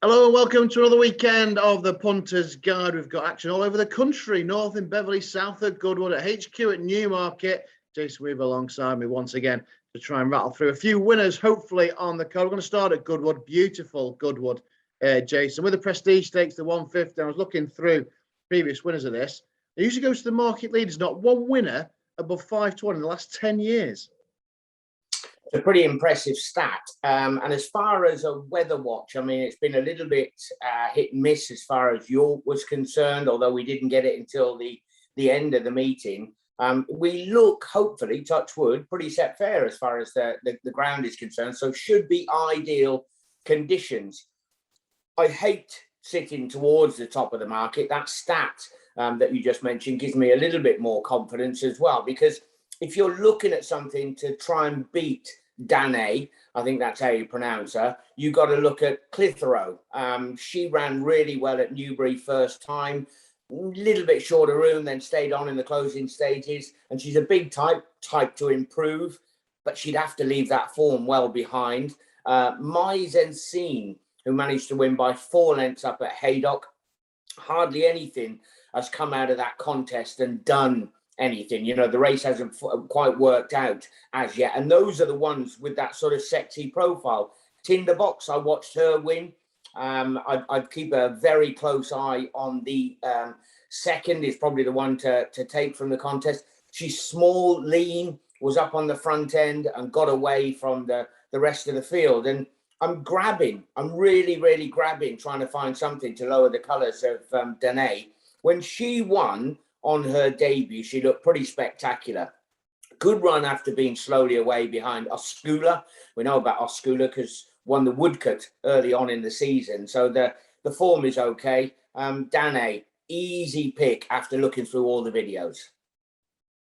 Hello and welcome to another weekend of the Punters Guide. We've got action all over the country, north in Beverley, south at Goodwood, at HQ at Newmarket. Jason Weaver alongside me once again to try and rattle through a few winners, hopefully, on the card. We're going to start at Goodwood, beautiful Goodwood, Jason. With the Prestige Stakes, the 150, I was looking through previous winners of this. It usually goes to the market leaders, not one winner above 5-1 in the last 10 years. A pretty impressive stat. And as far as a weather watch, I mean, it's been a little bit hit and miss as far as York was concerned, although we didn't get it until the end of the meeting. We look, hopefully, touch wood, pretty set fair as far as the ground is concerned. So should be ideal conditions. I hate sitting towards the top of the market. That stat that you just mentioned gives me a little bit more confidence as well, because if you're looking at something to try and beat Danae, I think that's how you pronounce her, you got to look at Clitheroe. She ran really well at Newbury first time, little bit shorter room, then stayed on in the closing stages, and she's a big type to improve, but she'd have to leave that form well behind. Mise and Scene, who managed to win by 4 lengths up at Haydock, hardly anything has come out of that contest and done anything. You know, the race hasn't quite worked out as yet, and those are the ones with that sort of sexy profile. Tinderbox, I watched her win. I'd keep a very close eye on the second, is probably the one to take from the contest. She's small, lean, was up on the front end and got away from the rest of the field. And I'm really grabbing, trying to find something to lower the colours of Danae. When she won on her debut, she looked pretty spectacular. Good run after being slowly away behind Oscula. We know about Oscula because won the Woodcut early on in the season. So the form is okay. Danae, easy pick after looking through all the videos.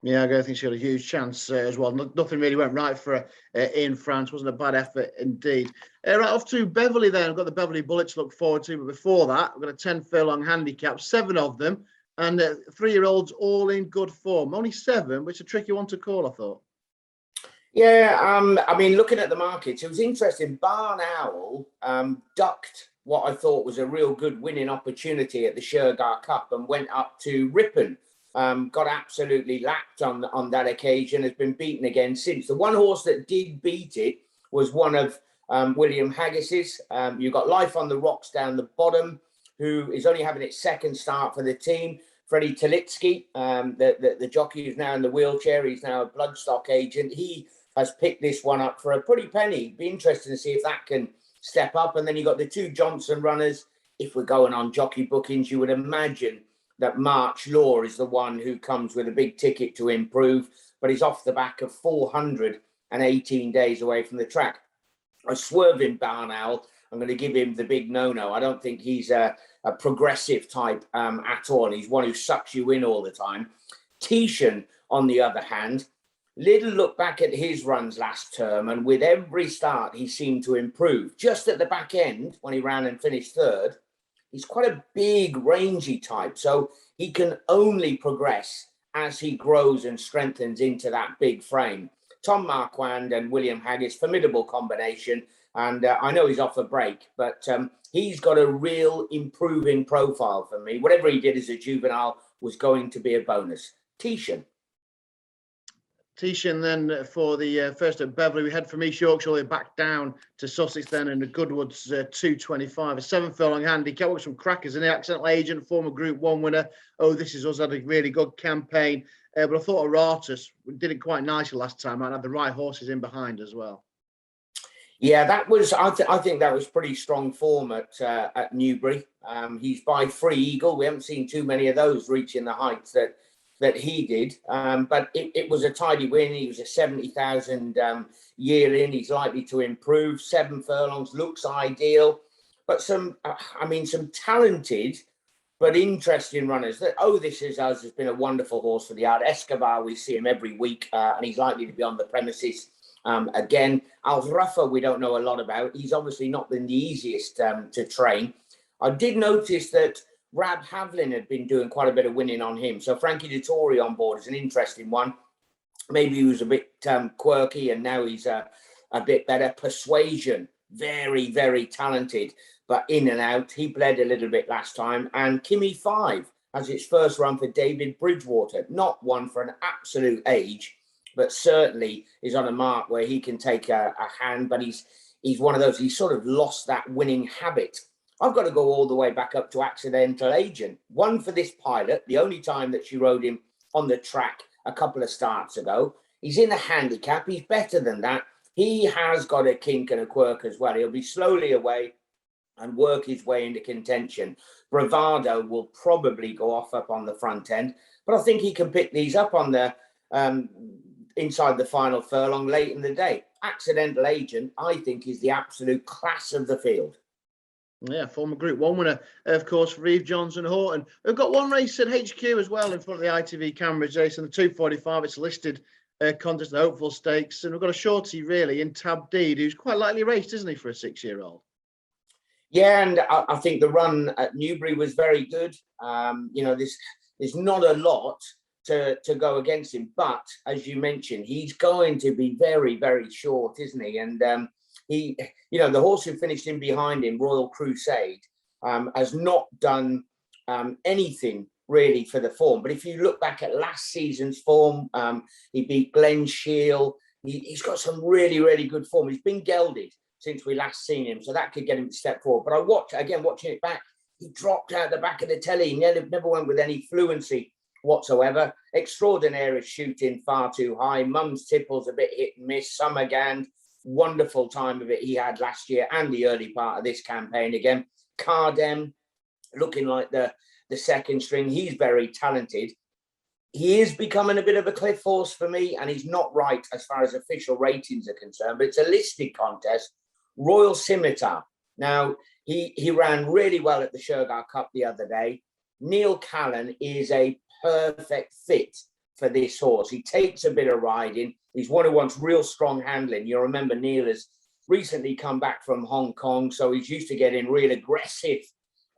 Yeah, I think she had a huge chance as well. Nothing really went right for her in France. Wasn't a bad effort indeed. Right off to Beverley then. I've got the Beverley Bullet to look forward to. But before that, we've got a 10 furlong handicap, 7 of them. And 3-year-olds all in good form. Only 7, which is a tricky one to call, I thought. Yeah, I mean, looking at the markets, it was interesting. Barn Owl ducked what I thought was a real good winning opportunity at the Shergar Cup and went up to Ripon. Got absolutely lapped on that occasion, has been beaten again since. The one horse that did beat it was one of William Haggis's. You've got Life on the Rocks down the bottom, who is only having its second start for the team. Freddie Talitsky, the jockey who's now in the wheelchair, he's now a bloodstock agent. He has picked this one up for a pretty penny. Be interesting to see if that can step up. And then you've got the 2 Johnson runners. If we're going on jockey bookings, you would imagine that March Law is the one who comes with a big ticket to improve, but he's off the back of 418 days away from the track. A swerving Barn Owl, I'm going to give him the big no-no. I don't think he's a progressive type at all. He's one who sucks you in all the time. Titian, on the other hand, little look back at his runs last term, and with every start, he seemed to improve. Just at the back end, when he ran and finished 3rd, he's quite a big, rangy type. So he can only progress as he grows and strengthens into that big frame. Tom Marquand and William Haggis, formidable combination. And I know he's off a break, but he's got a real improving profile for me. Whatever he did as a juvenile was going to be a bonus. Titian then for the first at Beverley. We head from East Yorkshire all the way back down to Sussex then in the Goodwood's 225. A 7 furlong handicap with some crackers in the Accidental Agent, former Group 1 winner. Oh, This Is Us had a really good campaign. But I thought Aratus did it quite nicely last time and had the right horses in behind as well. Yeah, that was. I think that was pretty strong form at Newbury. He's by Free Eagle. We haven't seen too many of those reaching the heights that he did. But it was a tidy win. He was a 70,000 year in. He's likely to improve. 7 furlongs looks ideal. But some talented but interesting runners. This Is Us has been a wonderful horse for the yard. Escobar, we see him every week, and he's likely to be on the premises. Again, Alruffa, we don't know a lot about. He's obviously not been the easiest to train. I did notice that Rab Havlin had been doing quite a bit of winning on him. So Frankie Dettori on board is an interesting one. Maybe he was a bit quirky and now he's a bit better. Persuasion, very, very talented. but in and out. He bled a little bit last time. And Kimmy 5 has its first run for David Bridgewater. Not one for an absolute age, but certainly is on a mark where he can take a hand. But he's one of those, he's sort of lost that winning habit. I've got to go all the way back up to Accidental Agent. One for this pilot, the only time that she rode him on the track a couple of starts ago. He's in a handicap. He's better than that. He has got a kink and a quirk as well. He'll be slowly away and work his way into contention. Bravado will probably go off up on the front end, but I think he can pick these up on the inside the final furlong late in the day. Accidental Agent, I think, is the absolute class of the field. Yeah, former Group 1 winner, of course, for Eve Johnson Horton. We've got one race at HQ as well in front of the ITV cameras, Jason, the 245. It's listed contest, the Hopeful Stakes. And we've got a shorty, really, in Tab Deed, who's quite lightly raced, isn't he, for a 6-year-old? Yeah, and I think the run at Newbury was very good. There's not a lot to go against him. But, as you mentioned, he's going to be very, very short, isn't he? And the horse who finished in behind him, Royal Crusade, has not done anything really for the form. But if you look back at last season's form, he beat Glen Shiel. He's got some really, really good form. He's been gelded since we last seen him, so that could get him to step forward. But watching it back, he dropped out the back of the telly. He never went with any fluency whatsoever. Extraordinary shooting, far too high. Mum's Tipple's a bit hit and miss. Summergand, wonderful time of it he had last year and the early part of this campaign again. Cardem, looking like the second string. He's very talented. He is becoming a bit of a cliff horse for me, and he's not right as far as official ratings are concerned, but it's a listed contest. Royal Scimitar. Now, he ran really well at the Shergar Cup the other day. Neil Callan is a perfect fit for this horse. He takes a bit of riding. He's one who wants real strong handling. You remember Neil has recently come back from Hong Kong, so he's used to getting real aggressive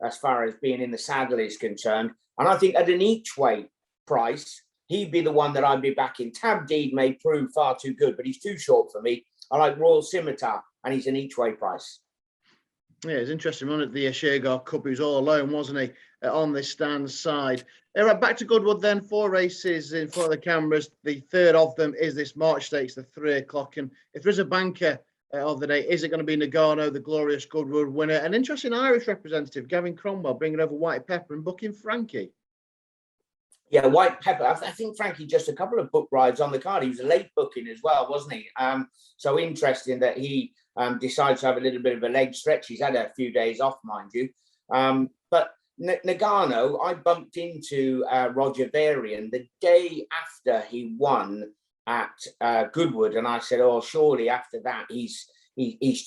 as far as being in the saddle is concerned. And I think at an each way price, he'd be the one that I'd be backing. Tab Deed may prove far too good, but he's too short for me. I like Royal Scimitar, and he's an each way price. Yeah, it's interesting. Run at the Shergar Cup. He was all alone, wasn't he, on the stand side. Right, back to Goodwood then. 4 races in front of the cameras. The third of them is this March Stakes, the 3 o'clock. And if there's a banker of the day, is it going to be Nagano, the glorious Goodwood winner? An interesting Irish representative, Gavin Cromwell, bringing over White Pepper and booking Frankie. Yeah, White Pepper. I think Frankie just a couple of book rides on the card. He was a late booking as well, wasn't he? So interesting that he decides to have a little bit of a leg stretch. He's had a few days off, mind you. But Nagano, I bumped into Roger Varian the day after he won at Goodwood, and I said, "Oh, surely after that he's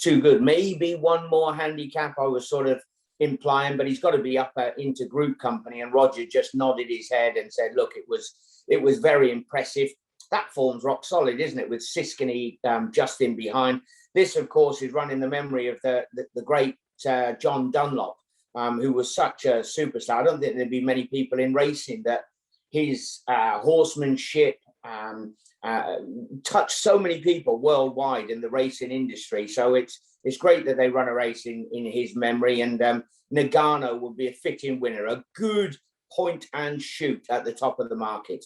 too good. Maybe one more handicap." I was sort of implying, but he's got to be up into group company. And Roger just nodded his head and said, "Look, it was very impressive." That form's rock solid, isn't it? With Siskiny just in behind. This, of course, is running the memory of the great John Dunlop, who was such a superstar. I don't think there'd be many people in racing that his horsemanship touched so many people worldwide in the racing industry. So it's great that they run a race in his memory. And Nagano will be a fitting winner, a good point and shoot at the top of the market.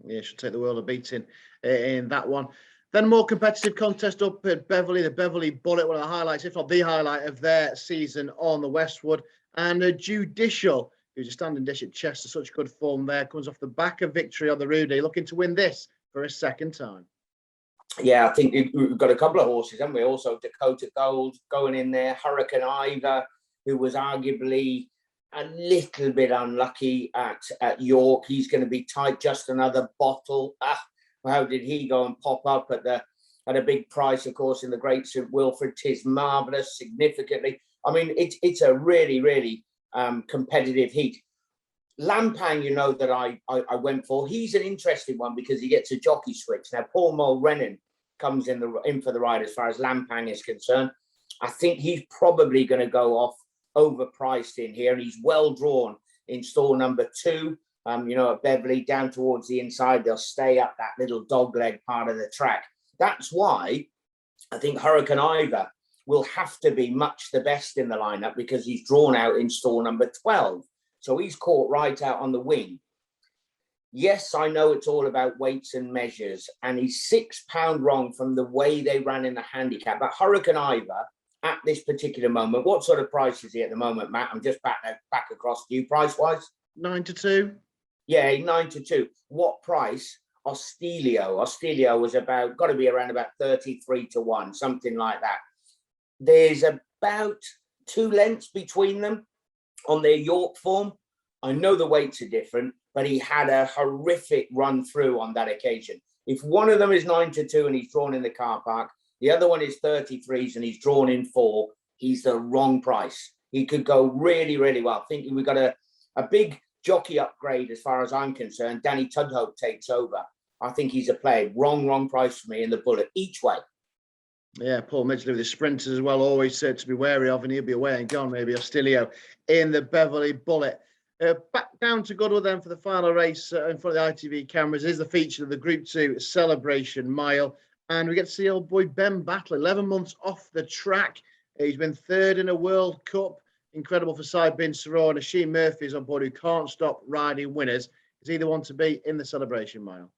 Yeah, should take the world of beating in that one. Then a more competitive contest up at Beverley, the Beverley Bullet, one of the highlights, if not the highlight of their season on the Westwood. And Judicial, who's a standing dish at Chester, such good form there, comes off the back of victory on the Rudy, looking to win this for a second time. Yeah, I think we've got a couple of horses, haven't we? Also, Dakota Gold going in there, Hurricane Ivor, who was arguably a little bit unlucky at York. He's going to be tight, just another bottle. How did he go and pop up at a big price, of course, in the Great St Wilfrid? 'Tis marvellous, significantly. I mean, it's a really, really competitive heat. Lampang, you know, that I went for. He's an interesting one because he gets a jockey switch. Now, Paul Mulrennan comes in for the ride as far as Lampang is concerned. I think he's probably going to go off overpriced in here, and he's well drawn in stall number 2. At Beverley, down towards the inside, they'll stay up that little dogleg part of the track. That's why I think Hurricane Ivor will have to be much the best in the lineup because he's drawn out in stall number 12. So he's caught right out on the wing. Yes, I know it's all about weights and measures, and he's £6 wrong from the way they ran in the handicap. But Hurricane Ivor, at this particular moment, what sort of price is he at the moment, Matt? I'm just back across to you, price-wise. 9 to 2. Yeah, 9 to 2. What price? Ostilio was got to be around about 33 to 1, something like that. There's about 2 lengths between them on their York form. I know the weights are different, but he had a horrific run through on that occasion. If one of them is 9 to 2 and he's drawn in the car park, the other one is 33s and he's drawn in 4, he's the wrong price. He could go really, really well. Thinking we've got a big jockey upgrade as far as I'm concerned. Danny Tudhope takes over. I think he's a play. Wrong price for me in the Bullet each way. Yeah, Paul Midgley with the sprinters as well, always said to be wary of, and he'll be away and gone, maybe Ostilio in the Beverley Bullet. Back down to Goodwood then for the final race in front of the ITV cameras is the feature of the Group 2 Celebration Mile. And we get to see old boy Ben Battle, 11 months off the track. He's been third in a World Cup. Incredible for Cy Bin Saror and Asheen Murphy is on board, who can't stop riding winners. Is he the one to be in the Celebration Mile?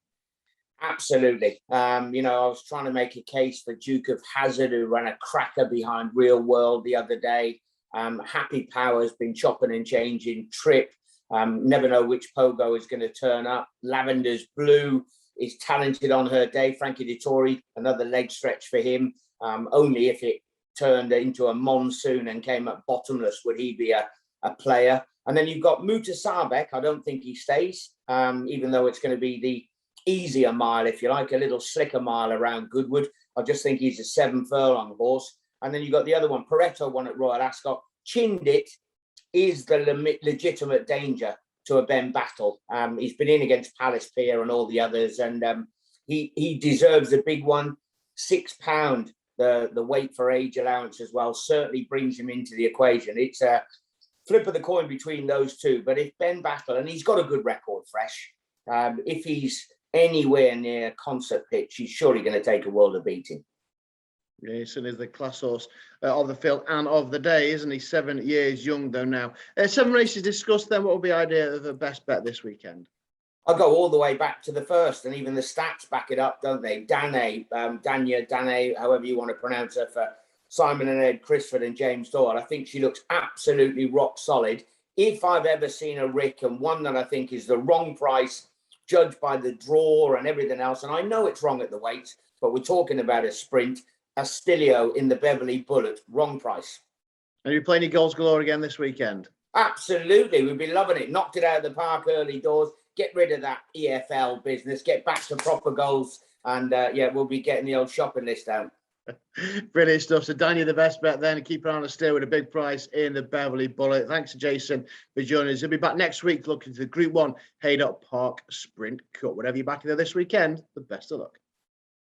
Absolutely. I was trying to make a case for Duke of Hazzard, who ran a cracker behind Real World the other day. Happy Power's been chopping and changing. Trip. Never know which pogo is going to turn up. Lavender's Blue is talented on her day. Frankie Dettori, another leg stretch for him. Only if it turned into a monsoon and came up bottomless would he be a player. And then you've got Mutasabek. I don't think he stays, even though it's going to be the easier mile, if you like, a little slicker mile around Goodwood. I just think he's a 7 furlong horse. And then you've got the other one, Pareto won at Royal Ascot. Chindit is the legitimate danger to a Ben Battle. He's been in against Palace Pier and all the others, and he deserves a big one. £6, the weight for age allowance as well, certainly brings him into the equation. It's a flip of the coin between those two. But if Ben Battle, and he's got a good record fresh, if he's anywhere near concert pitch, he's surely going to take a world of beating. Yeah, he certainly is the class horse of the field and of the day, isn't he? 7 years young, though, now. 7 races discussed, then what will be the idea of the best bet this weekend? I'll go all the way back to the first, and even the stats back it up, don't they? Dane, however you want to pronounce her, for Simon and Ed Crisford and James Doyle. I think she looks absolutely rock solid. If I've ever seen a Rick, and one that I think is the wrong price, judged by the draw and everything else, and I know it's wrong at the weights, but we're talking about a sprint. Astilio in the Beverley Bullet, wrong price. Are you playing your goals galore again this weekend? Absolutely, we've been loving it. Knocked it out of the park early doors. Get rid of that EFL business. Get back to proper goals, and we'll be getting the old shopping list out. Brilliant stuff. So Daniel, the best bet then, and keep an eye on Astilio with a big price in the Beverley Bullet. Thanks to Jason for joining us. He'll be back next week looking to the Group 1 Haydock Park Sprint Cup. Whatever you're back there this weekend, the best of luck.